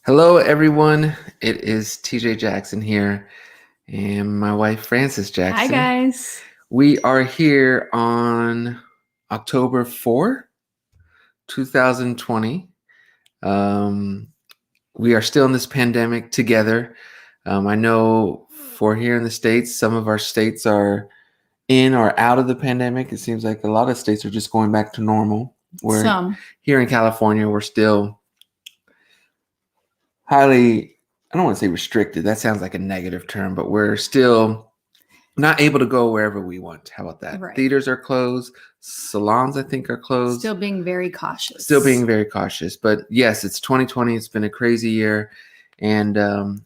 Hello, everyone. It is TJ Jackson here and my wife, Frances Hi, Jackson. guys. We are here on October 4, 2020. We are still in this pandemic together. I know for here in the States, some of our states are in or out of the pandemic. It seems like a lot of states are just going back to normal. Here in California, we're still highly, I don't want to say restricted. That sounds like a negative term, but we're still not able to go wherever we want. How about that? Right. Theaters are closed. Salons, I think, are closed. Still being very cautious. But yes, it's 2020. It's been a crazy year. And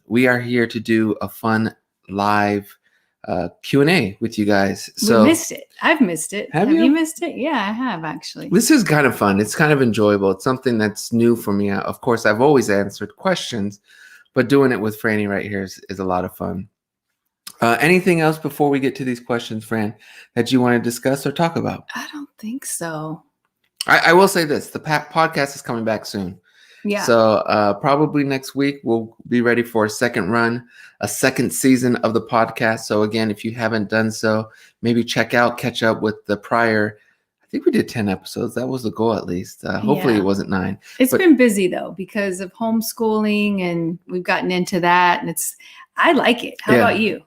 we are here to do a fun live Q&A with you guys. So we missed it. I've missed it. Have you missed it? Yeah, I have actually. This is kind of fun. It's kind of enjoyable. It's something that's new for me. Of course, I've always answered questions, but doing it with Franny right here is a lot of fun. Anything else before we get to these questions, Fran, that you want to discuss or talk about? I don't think so. I will say this. The podcast is coming back soon. Yeah. So probably next week, we'll be ready for a second run, a second season of the podcast. So again, if you haven't done so, maybe catch up with the prior. I think we did 10 episodes. That was the goal, at least. Hopefully it wasn't 9. It's been busy, though, because of homeschooling, and we've gotten into that. And I like it. How about you?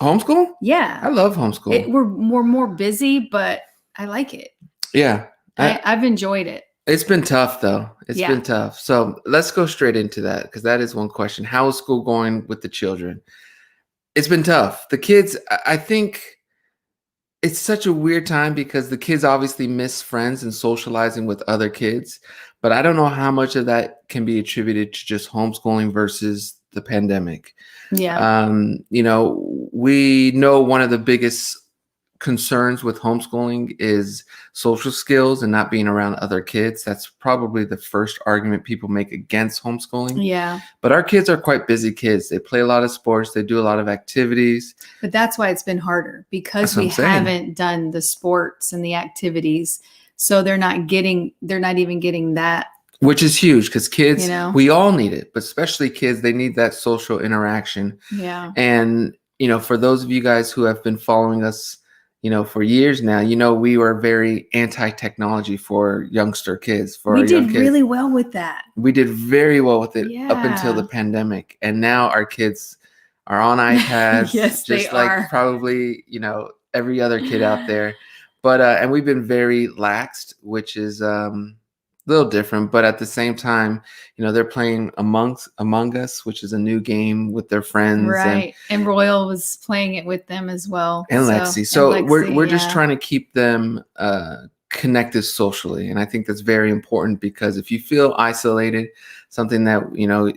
Homeschool? Yeah. I love homeschool. We're more busy, but I like it. Yeah. I've enjoyed it. It's been tough, though. It's been tough. So let's go straight into that, because that is one question. How is school going with the children? It's been tough. The kids, I think it's such a weird time because the kids obviously miss friends and socializing with other kids. But I don't know how much of that can be attributed to just homeschooling versus the pandemic. Yeah. We know one of the biggest concerns with homeschooling is social skills and not being around other kids. That's probably the first argument people make against homeschooling. Yeah. But our kids are quite busy kids. They play a lot of sports. They do a lot of activities. But that's why it's been harder, because we haven't done the sports and the activities. So they're not even getting that. Which is huge, because kids, we all need it, but especially kids, they need that social interaction. Yeah. And, for those of you guys who have been following us, for years now, we were very anti-technology for youngster kids. We did really well with that. We did very well with it up until the pandemic. And now our kids are on iPads. Yes, just they like are. Probably, every other kid out there. But, and we've been very laxed, which is a little different. But at the same time, they're playing Among Us, which is a new game with their friends. Right. And Royal was playing it with them as well. And Lexi. So we're just trying to keep them connected socially. And I think that's very important, because if you feel isolated, something that,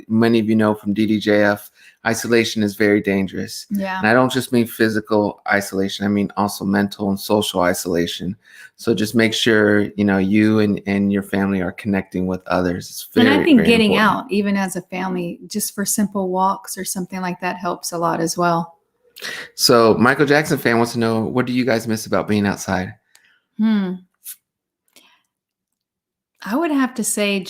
many of you know from DDJF, isolation is very dangerous. Yeah. And I don't just mean physical isolation. I mean also mental and social isolation. So just make sure, you and your family are connecting with others. It's very, and I think very getting important. out, even as a family, just for simple walks or something like that, helps a lot as well. So Michael Jackson fan wants to know, what do you guys miss about being outside? I would have to say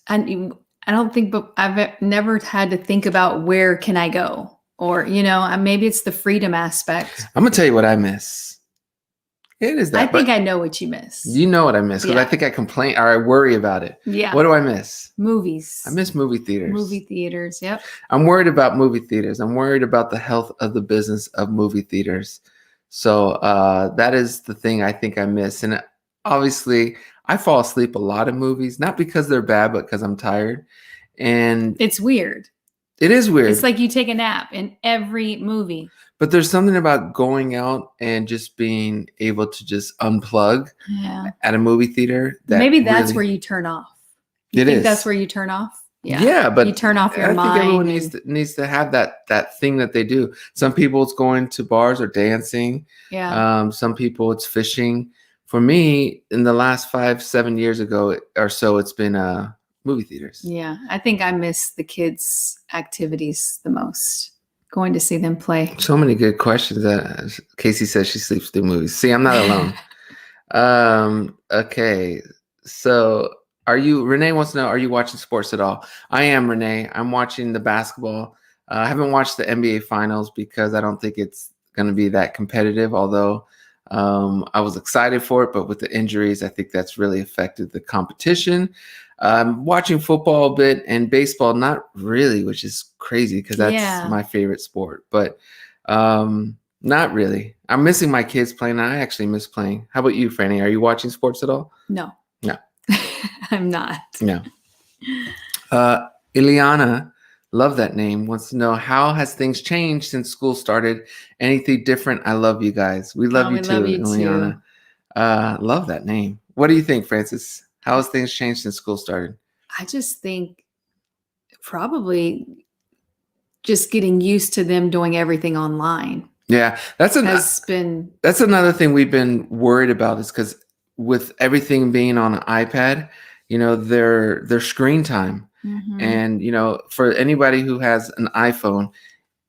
I don't think, but I've never had to think about where can I go, or, maybe it's the freedom aspect. I'm going to tell you what I miss. It is that. I think I know what you miss. You know what I miss, because I think I complain or I worry about it. Yeah. What do I miss? Movies. I miss movie theaters. Movie theaters. Yep. I'm worried about movie theaters. I'm worried about the health of the business of movie theaters. So that is the thing I think I miss. And obviously, I fall asleep a lot in movies, not because they're bad, but because I'm tired. And it's weird. It is weird. It's like you take a nap in every movie. But there's something about going out and just being able to just unplug at a movie theater. Maybe that's where you turn off. You think that's where you turn off? Yeah. Yeah, but you turn off your mind. I think everyone needs to have that thing that they do. Some people it's going to bars or dancing. Yeah. Some people it's fishing. For me, in the last 5-7 years ago or so, it's been movie theaters. Yeah, I think I miss the kids' activities the most. Going to see them play. So many good questions. Casey says she sleeps through movies. See, I'm not alone. Okay, so Renee wants to know, are you watching sports at all? I am, Renee. I'm watching the basketball. I haven't watched the NBA finals because I don't think it's going to be that competitive, although I was excited for it, but with the injuries, I think that's really affected the competition. Watching football a bit and baseball, not really, which is crazy because that's my favorite sport, but not really. I'm missing my kids playing. I actually miss playing. How about you, Franny? Are you watching sports at all? No. No. I'm not. No. Iliana, love that name, wants to know, how has things changed since school started? Anything different? I love you guys. We love you too, Iliana. Love that name. What do you think, Francis? How has things changed since school started? I just think probably just getting used to them doing everything online. Yeah, that's another thing we've been worried about, is because with everything being on an iPad, their screen time. Mm-hmm. And, for anybody who has an iPhone,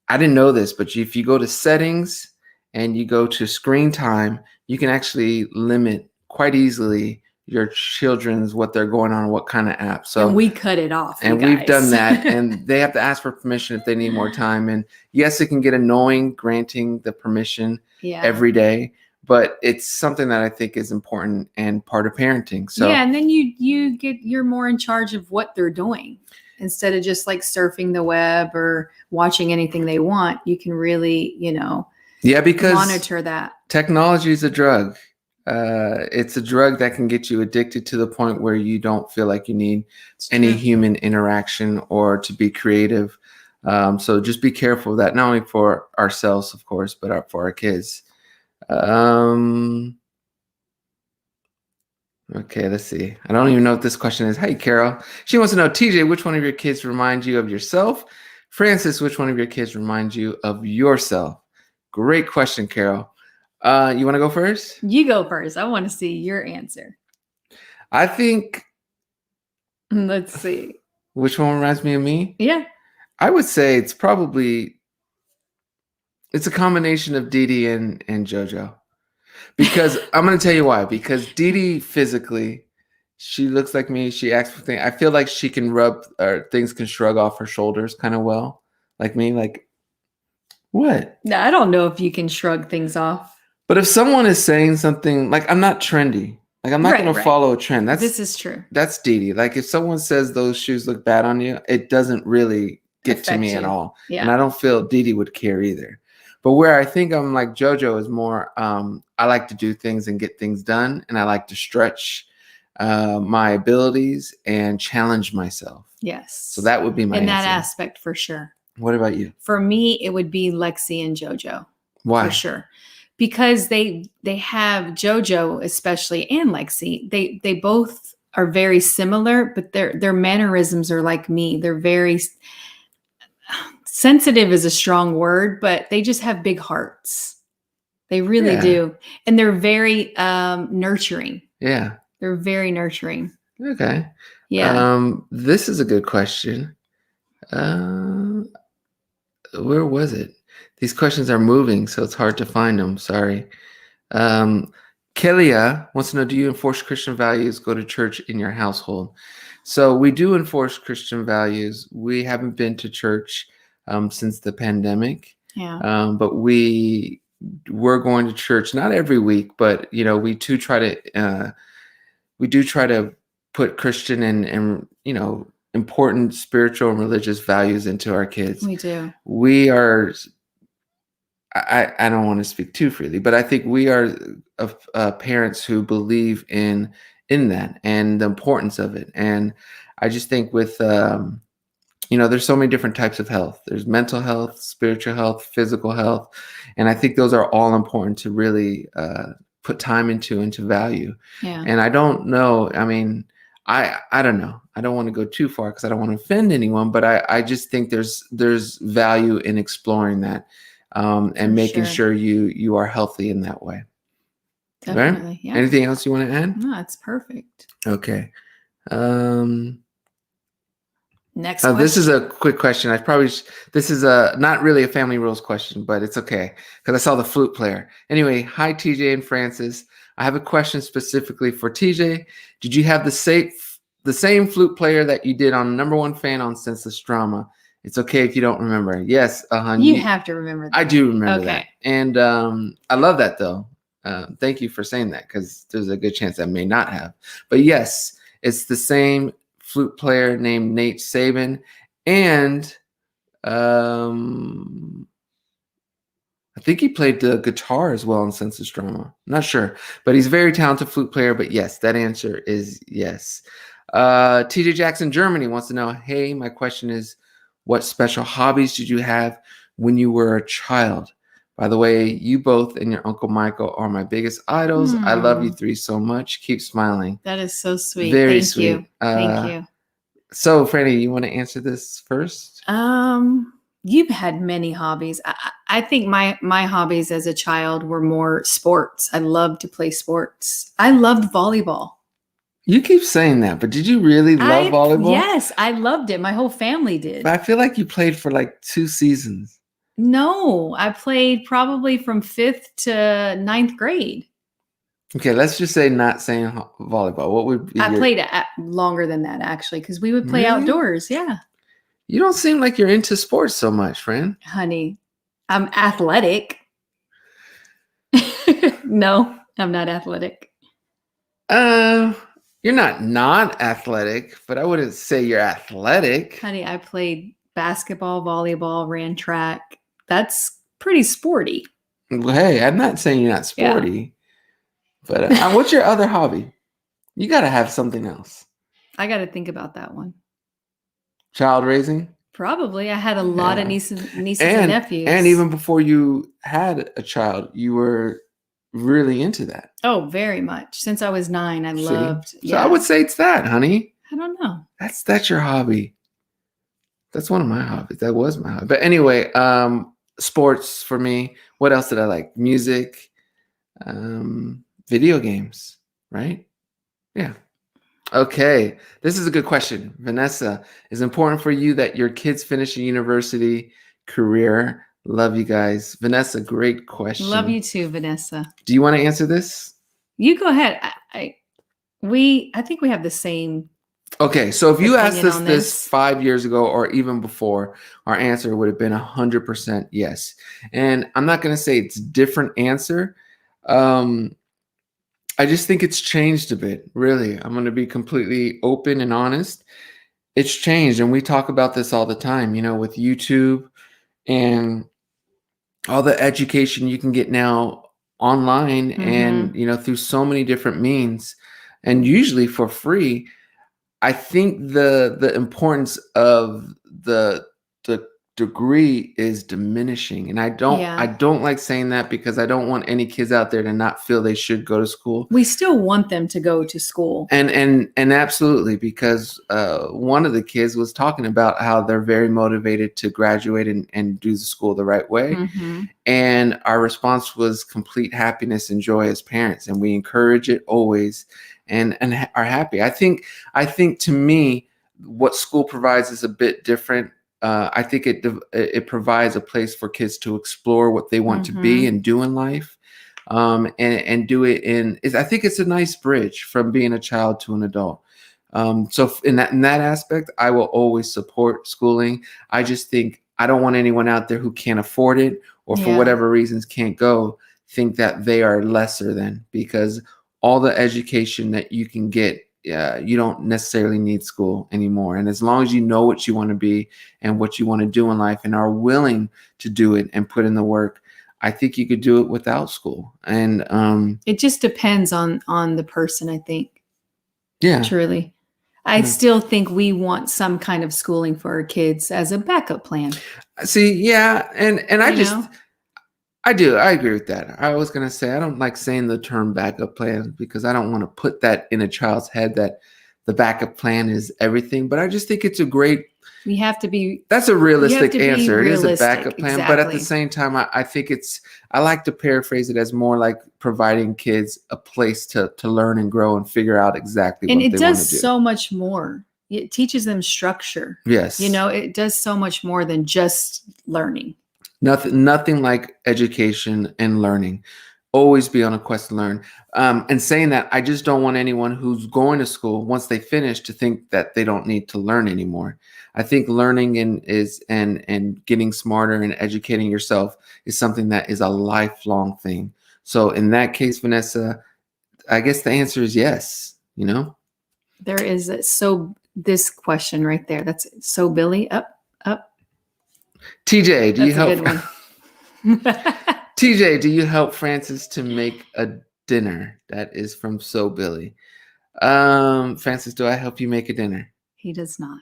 I didn't know this, but if you go to settings and you go to screen time, you can actually limit quite easily your children's, what they're going on, what kind of app. So, and we cut it off. And we've done that. And they have to ask for permission if they need more time. And yes, it can get annoying granting the permission every day, but it's something that I think is important and part of parenting. So and then you're more in charge of what they're doing instead of just like surfing the web or watching anything they want. You can really, because monitor that. Technology is a drug. It's a drug that can get you addicted to the point where you don't feel like you need any human interaction or to be creative. So just be careful of that, not only for ourselves, of course, but for our kids. Okay, let's see. I don't even know what this question is. Hey, Carol. She wants to know, TJ, which one of your kids reminds you of yourself? Francis, which one of your kids reminds you of yourself? Great question, Carol. You want to go first? You go first. I want to see your answer. I think. Let's see. Which one reminds me of me? Yeah. I would say it's a combination of Didi and JoJo. Because I'm going to tell you why. Because Didi physically, she looks like me. She acts for things. I feel like she can things can shrug off her shoulders kind of well. Like me. Like, what? No, I don't know if you can shrug things off. But if someone is saying something, like, I'm not trendy. Like, I'm not going to follow a trend. This is true. That's Didi. Like, if someone says those shoes look bad on you, it doesn't really get to me at all. Yeah. And I don't feel Didi would care either. But where I think I'm like JoJo is more, I like to do things and get things done. And I like to stretch my abilities and challenge myself. Yes. So that would be my answer. In that aspect, for sure. What about you? For me, it would be Lexi and JoJo. Why? For sure. Because they have JoJo especially and Lexi. They both are very similar, but their mannerisms are like me. They're very sensitive is a strong word, but they just have big hearts. They really do. And they're very nurturing. Yeah. They're very nurturing. Okay. Yeah. This is a good question. Where was it? These questions are moving, so it's hard to find them. Sorry. Kelia wants to know, do you enforce Christian values, go to church in your household? So we do enforce Christian values. We haven't been to church since the pandemic. Yeah. But we're going to church, not every week, but we do try to put Christian and important spiritual and religious values into our kids. We do. We are. I don't want to speak too freely, but I think we are parents who believe in that and the importance of it. And I just think with, there's so many different types of health. There's mental health, spiritual health, physical health. And I think those are all important to really put time into value. Yeah. And I don't know. I mean, I don't know. I don't want to go too far because I don't want to offend anyone, but I just think there's value in exploring that. And making sure you are healthy in that way. Definitely. Right? Yeah. Anything else you want to add? No, it's perfect. Okay. Next question. This is a quick question. This is not really a family rules question, but it's okay because I saw the flute player. Anyway, hi TJ and Francis. I have a question specifically for TJ. Did you have the the same flute player that you did on #1 fan on Senseless Drama. It's okay if you don't remember. Yes, you have to remember that. I do remember that. And I love that, though. Thank you for saying that, because there's a good chance I may not have. But yes, it's the same flute player named Nate Saban. And I think he played the guitar as well in Senseless Drama. I'm not sure, but he's a very talented flute player. But yes, that answer is yes. TJ Jackson, Germany wants to know, hey, my question is, what special hobbies did you have when you were a child? By the way, you both and your Uncle Michael are my biggest idols. I love you three so much. Keep smiling. That is so sweet. Very Thank sweet. You. Thank you. So, Franny, you want to answer this first? You've had many hobbies. I think my hobbies as a child were more sports. I loved to play sports. I loved volleyball. You keep saying that, but did you really love volleyball? Yes, I loved it. My whole family did. But I feel like you played for like 2 seasons. No, I played probably from 5th to 9th grade. Okay, let's just say not saying volleyball. What would be I played longer than that, actually, because we would play Really? outdoors. Yeah. You don't seem like you're into sports so much, friend. Honey, I'm athletic. No, I'm not athletic. You're not athletic, but I wouldn't say you're athletic. Honey, I played basketball, volleyball, ran track. That's pretty sporty. Well, hey, I'm not saying you're not sporty, but what's your other hobby? You got to have something else. I got to think about that one. Child raising? Probably. I had a lot of nieces and nephews. And even before you had a child, you were really into that. Oh, very much. Since I was 9, I loved. So I would say it's that, honey. I don't know. That's your hobby. That's one of my hobbies. That was my hobby. But anyway, sports for me. What else did I like? Music, video games, right? Yeah. Okay. This is a good question. Vanessa, is it important for you that your kids finish a university career? Love you guys. Vanessa, great question. Love you too, Vanessa. Do you want to answer this? You go ahead. I think we have the same. Okay, so if you asked us this 5 years ago or even before, our answer would have been 100% yes. And I'm not going to say it's a different answer. I just think it's changed a bit, really. I'm going to be completely open and honest. It's changed, and we talk about this all the time, with YouTube and all the education you can get now online and, through so many different means, and usually for free. I think the importance of the degree is diminishing, and I don't like saying that because I don't want any kids out there to not feel they should go to school. We still want them to go to school, and absolutely, because one of the kids was talking about how they're very motivated to graduate and do the school the right way, and our response was complete happiness and joy as parents, and we encourage it always. And are happy. I think to me, what school provides is a bit different. I think it provides a place for kids to explore what they want to be and do in life, and do it I think it's a nice bridge from being a child to an adult. So in that aspect, I will always support schooling. I just think I don't want anyone out there who can't afford it or for whatever reasons can't go think that they are lesser than, because all the education that you can get, you don't necessarily need school anymore. And as long as you know what you want to be and what you want to do in life and are willing to do it and put in the work, I think you could do it without school. And it just depends on the person, I think. Yeah. Truly. I still think we want some kind of schooling for our kids as a backup plan. See, yeah. And I do. I agree with that. I was going to say, I don't like saying the term backup plan because I don't want to put that in a child's head that the backup plan is everything. But I just think it's a great. That's a realistic answer. It is a backup plan. Exactly. But at the same time, I think I like to paraphrase it as more like providing kids a place to learn and grow and figure out exactly what they want to do. And it does so much more. It teaches them structure. Yes. It does so much more than just learning. Nothing like education and learning. always be on a quest to learn. And saying that, I just don't want anyone who's going to school once they finish to think that they don't need to learn anymore. I think learning and getting smarter and educating yourself is something that is a lifelong thing. So in that case, Vanessa, I guess the answer is yes. There is this question right there. That's so Billy up. TJ, do you help? That's a good one. TJ, do you help Francis to make a dinner? That is from So Billy. Francis, do I help you make a dinner? He does not.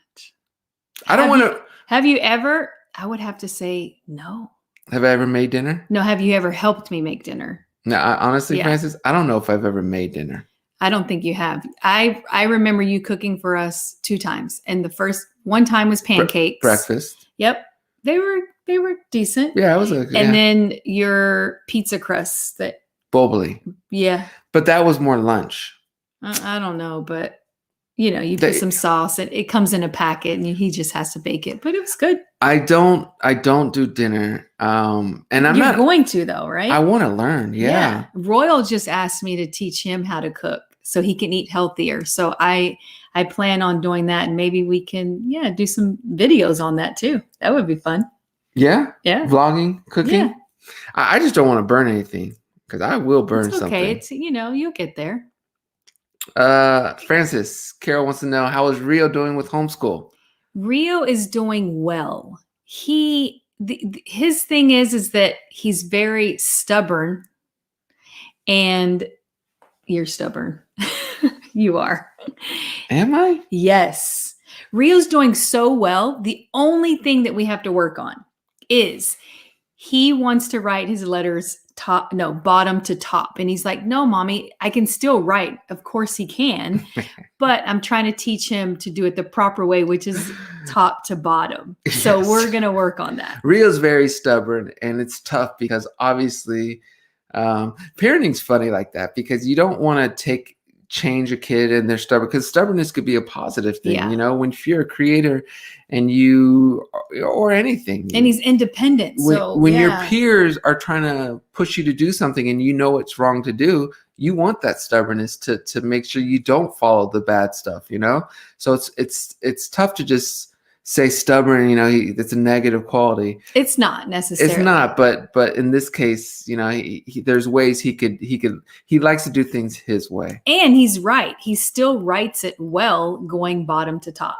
I don't want to. Have you ever? I would have to say no. Have I ever made dinner? No. Have you ever helped me make dinner? No, honestly, Francis, I don't know if I've ever made dinner. I don't think you have. I remember you cooking for us 2 times, and the first one time was pancakes. Breakfast. Yep, they were decent. Yeah, it was a. And then your pizza crusts that. Bobbly. Yeah. But that was more lunch. I don't know, but you put some sauce and it comes in a packet and he just has to bake it, but it was good. I don't do dinner. And You're going to though, right? I want to learn. Yeah. Royal just asked me to teach him how to cook so he can eat healthier. So I plan on doing that, and maybe we can, do some videos on that too. That would be fun. Yeah. Yeah. Vlogging, cooking. Yeah. I just don't want to burn anything because I will burn something. Okay. It's, you'll get there. Francis, Carol wants to know, how is Rio doing with homeschool? Rio is doing well. His thing is that he's very stubborn, and you're stubborn. You are. Am I? Yes. Rio's doing so well. The only thing that we have to work on is he wants to write his letters bottom to top. And he's like, no, mommy, I can still write. Of course he can. But I'm trying to teach him to do it the proper way, which is top to bottom. So we're going to work on that. Rio's very stubborn, and it's tough because obviously parenting's funny like that, because you don't want to change a kid and they're stubborn, because stubbornness could be a positive thing. When you're a creator and or anything, and he's independent. When your peers are trying to push you to do something and it's wrong to do, you want that stubbornness to make sure you don't follow the bad stuff, so it's tough to just say stubborn, that's a negative quality. It's not necessarily. It's not, but in this case, there's ways he likes to do things his way. And he's right. He still writes it well, going bottom to top.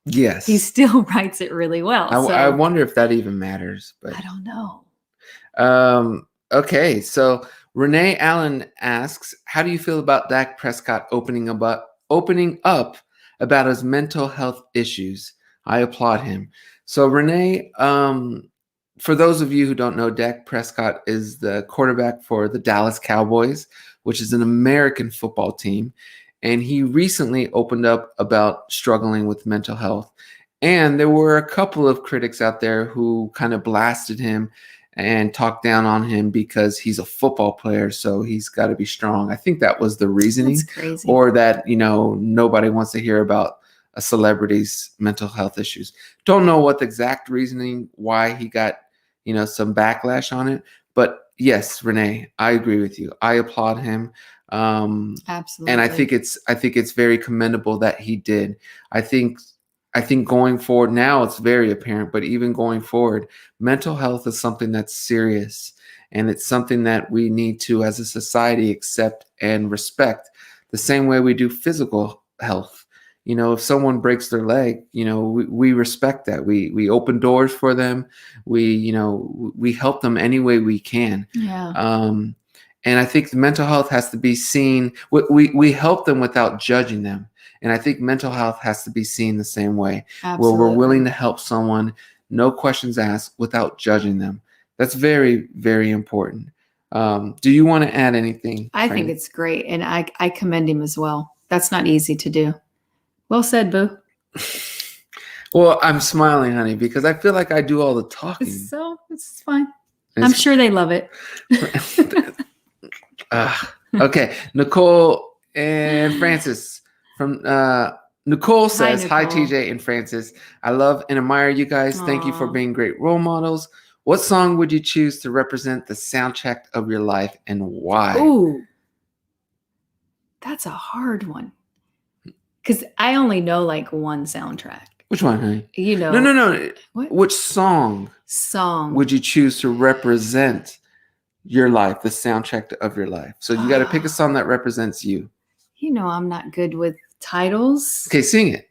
Yes. He still writes it really well. I wonder if that even matters, but I don't know. Okay. So Renee Allen asks, how do you feel about Dak Prescott opening up about his mental health issues? I applaud him. So Renee, for those of you who don't know, Dak Prescott is the quarterback for the Dallas Cowboys, which is an American football team. And he recently opened up about struggling with mental health. And there were a couple of critics out there who kind of blasted him and talked down on him because he's a football player, so he's got to be strong. I think that was the reasoning. That's crazy. Or that, nobody wants to hear about a celebrity's mental health issues. Don't know what the exact reasoning why he got, some backlash on it. But yes, Renee, I agree with you. I applaud him. Absolutely. And I think it's very commendable that he did. I think going forward now, it's very apparent, but even going forward, mental health is something that's serious, and it's something that we need to, as a society, accept and respect the same way we do physical health. If someone breaks their leg, we respect that. We open doors for them. We help them any way we can. Yeah. And I think the mental health has to be seen. We help them without judging them. And I think mental health has to be seen the same way. Absolutely. Where we're willing to help someone, no questions asked, without judging them. That's very, very important. Do you want to add anything? I think it's great. And I commend him as well. That's not easy to do. Well said, Boo. Well, I'm smiling, honey, because I feel like I do all the talking. So it's fine. I'm sure they love it. Okay. Nicole and Francis from Nicole says, hi, TJ and Francis. I love and admire you guys. Aww. Thank you for being great role models. What song would you choose to represent the soundtrack of your life and why? Ooh, that's a hard one. Because I only know like one soundtrack. Which one, honey? You know. No. What? Which song would you choose to represent your life, the soundtrack of your life? So you got to pick a song that represents you. You know, I'm not good with titles. Okay, sing it.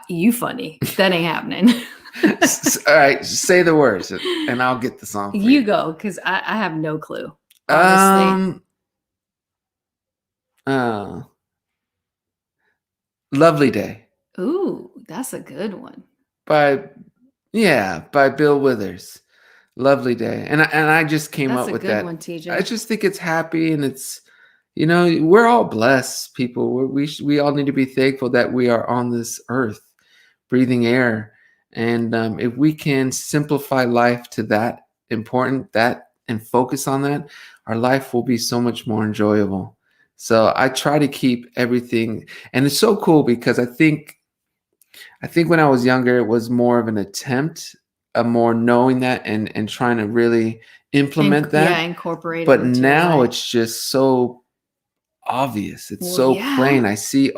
You funny. That ain't happening. All right, say the words and I'll get the song for you. You go, because I have no clue. Honestly. Lovely Day. Ooh, that's a good one. By Bill Withers. Lovely Day. And I just came up with that. That's a good one, TJ. I just think it's happy, and it's, we're all blessed people. We all need to be thankful that we are on this earth, breathing air. And if we can simplify life to that important, and focus on that, our life will be so much more enjoyable. So I try to keep everything, and it's so cool because I think when I was younger, it was more of an attempt, more knowing that and trying to really implement that. Yeah, incorporate it. But now it's just so obvious. It's plain. I see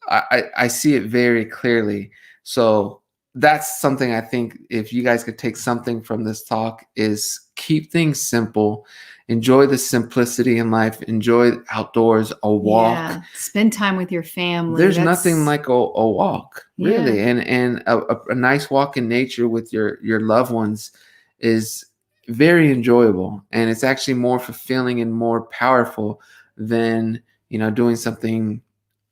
I see it very clearly. So that's something I think if you guys could take something from this talk is keep things simple. Enjoy the simplicity in life. Enjoy outdoors, a walk. Yeah, spend time with your family. There's nothing like a walk, really. And a nice walk in nature with your loved ones is very enjoyable. And it's actually more fulfilling and more powerful than, doing something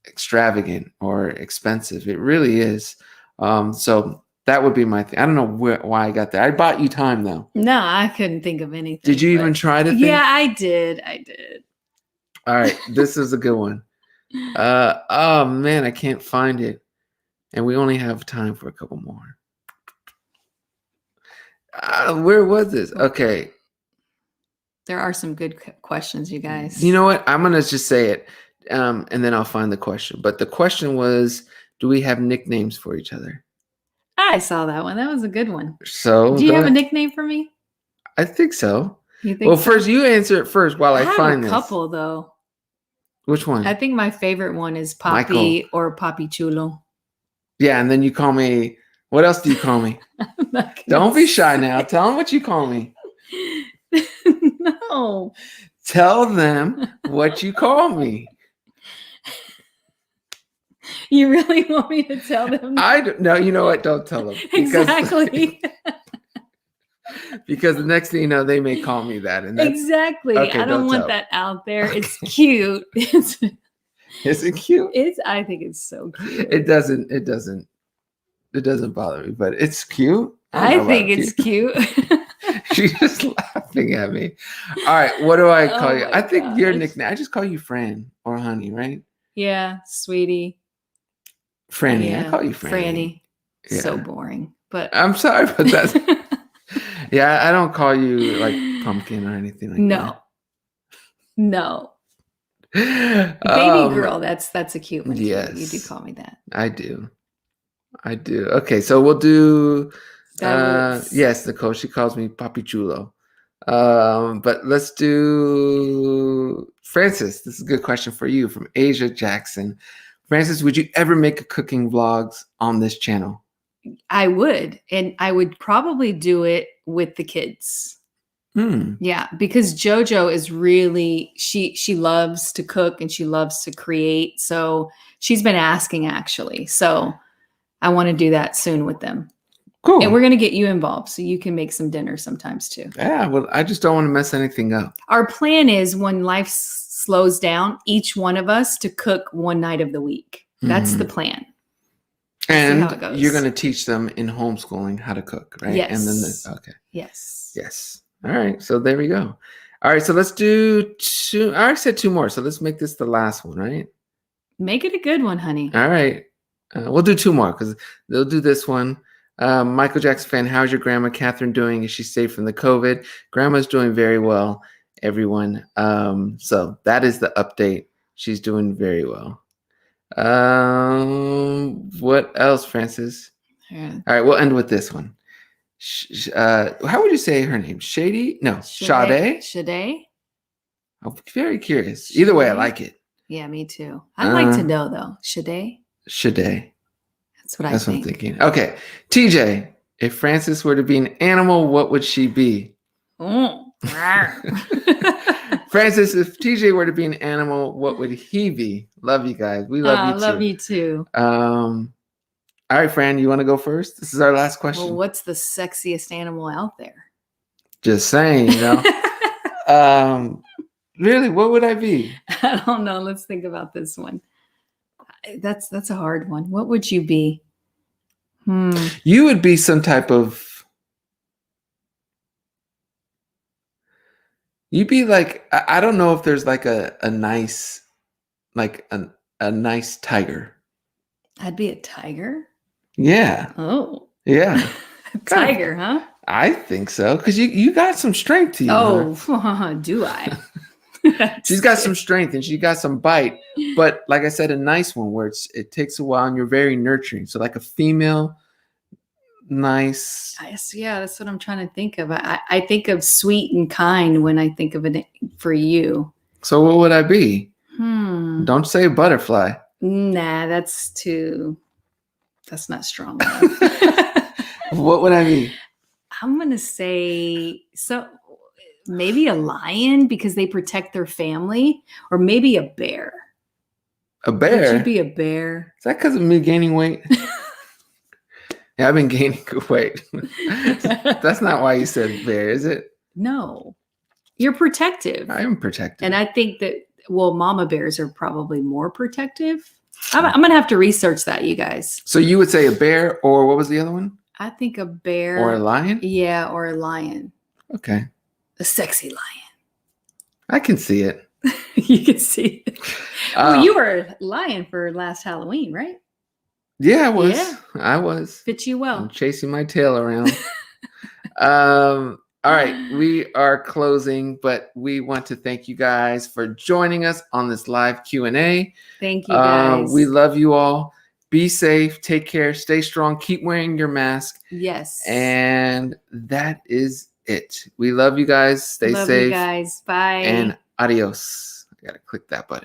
extravagant or expensive. It really is. So that would be my thing. I don't know why I got that. I bought you time, though. No, I couldn't think of anything. Did you even try to think? Yeah, I did. All right. This is a good one. Oh, man, I can't find it. And we only have time for a couple more. Where was this? Okay. There are some good questions, you guys. You know what? I'm going to just say it, and then I'll find the question. But the question was, do we have nicknames for each other? I saw that one. That was a good one. So, do you have a nickname for me? I think so. You think so? First you answer it first while I find this. I have a couple though. Which one? I think my favorite one is Papi Michael. or Papi Chulo. Yeah, and then you call me. What else do you call me? Don't be shy now. Tell them what you call me. No. Tell them what you call me. You really want me to tell them? No, you know what? Don't tell them. Exactly. Because the next thing you know, they may call me that. And exactly. Okay, I don't want that out there. It's cute. Is it cute? I think it's so cute. It doesn't bother me, but it's cute. I think it's cute. She's just laughing at me. All right. What do I call you? I think your nickname. I just call you Fran or Honey, right? Yeah, sweetie. Franny. Yeah. I call you Franny. Franny. Yeah. So boring. But I'm sorry, but that's yeah, I don't call you like pumpkin or anything like that. No. Baby girl, that's a cute one. Yes. Too. You do call me that. I do. Okay, so we'll do yes, Nicole, she calls me Papi Chulo. But let's do Francis. This is a good question for you from Asia Jackson. Francis, would you ever make cooking vlogs on this channel? I would, and I would probably do it with the kids. Yeah, because JoJo is really she loves to cook and she loves to create. So she's been asking actually. So I want to do that soon with them. Cool. And we're going to get you involved so you can make some dinner sometimes too. Yeah, well, I just don't want to mess anything up. Our plan is when life slows down, each one of us to cook one night of the week. That's the plan. And you're going to teach them in homeschooling how to cook, right? Yes. And then okay. Yes. All right. So there we go. All right. So let's do two. I already said two more. So let's make this the last one, right? Make it a good one, honey. All right. We'll do two more because they'll do this one. Michael Jackson fan, how's your grandma Catherine doing? Is she safe from the COVID? Grandma's doing very well, everyone. So that is the update. She's doing very well. What else, Francis? Yeah. All right, we'll end with this one. How would you say her name? Shady? No, Sade. Sade. I'm very curious. Either way, I like it. Yeah, me too. I'd like to know though. Sade. Sade. That's what I think. That's what I'm thinking. Okay, TJ. If Frances were to be an animal, what would she be? Francis, if TJ were to be an animal, what would he be? Love you guys. We love you too. Love you too. All right, Fran, you want to go first? This is our last question. Well, what's the sexiest animal out there? Just saying, really, what would I be? I don't know. Let's think about this one. That's a hard one. What would you be? You would be some type of. You'd be like, I don't know if there's like a nice, like a nice tiger. I'd be a tiger. Yeah. Oh. Yeah. Tiger, huh? I think so, because you got some strength to you. Oh, do I? She's got some strength and she got some bite, but like I said, a nice one where it takes a while and you're very nurturing. So like a female, nice. Yeah, that's what I'm trying to think of. I think of sweet and kind when I think of it for you. So what would I be? Don't say butterfly. Nah, that's not strong enough. What would I be? I'm going to say maybe a lion because they protect their family, or maybe a bear. A bear? Would you be a bear? Is that because of me gaining weight? Yeah, I've been gaining weight. That's not why you said bear, is it? No. You're protective. I am protective. And I think that, mama bears are probably more protective. I'm going to have to research that, you guys. So you would say a bear, or what was the other one? I think a bear. Or a lion? Yeah, or a lion. Okay. A sexy lion. I can see it. You can see it. Well, you were a lion for last Halloween, right? Yeah, I was. Yeah. I was. Fits you well. I'm chasing my tail around. All right, we are closing, but we want to thank you guys for joining us on this live Q&A. Thank you, guys. We love you all. Be safe. Take care. Stay strong. Keep wearing your mask. Yes. And that is it. We love you guys. Stay safe. Love you guys. Bye. And adios. I got to click that button.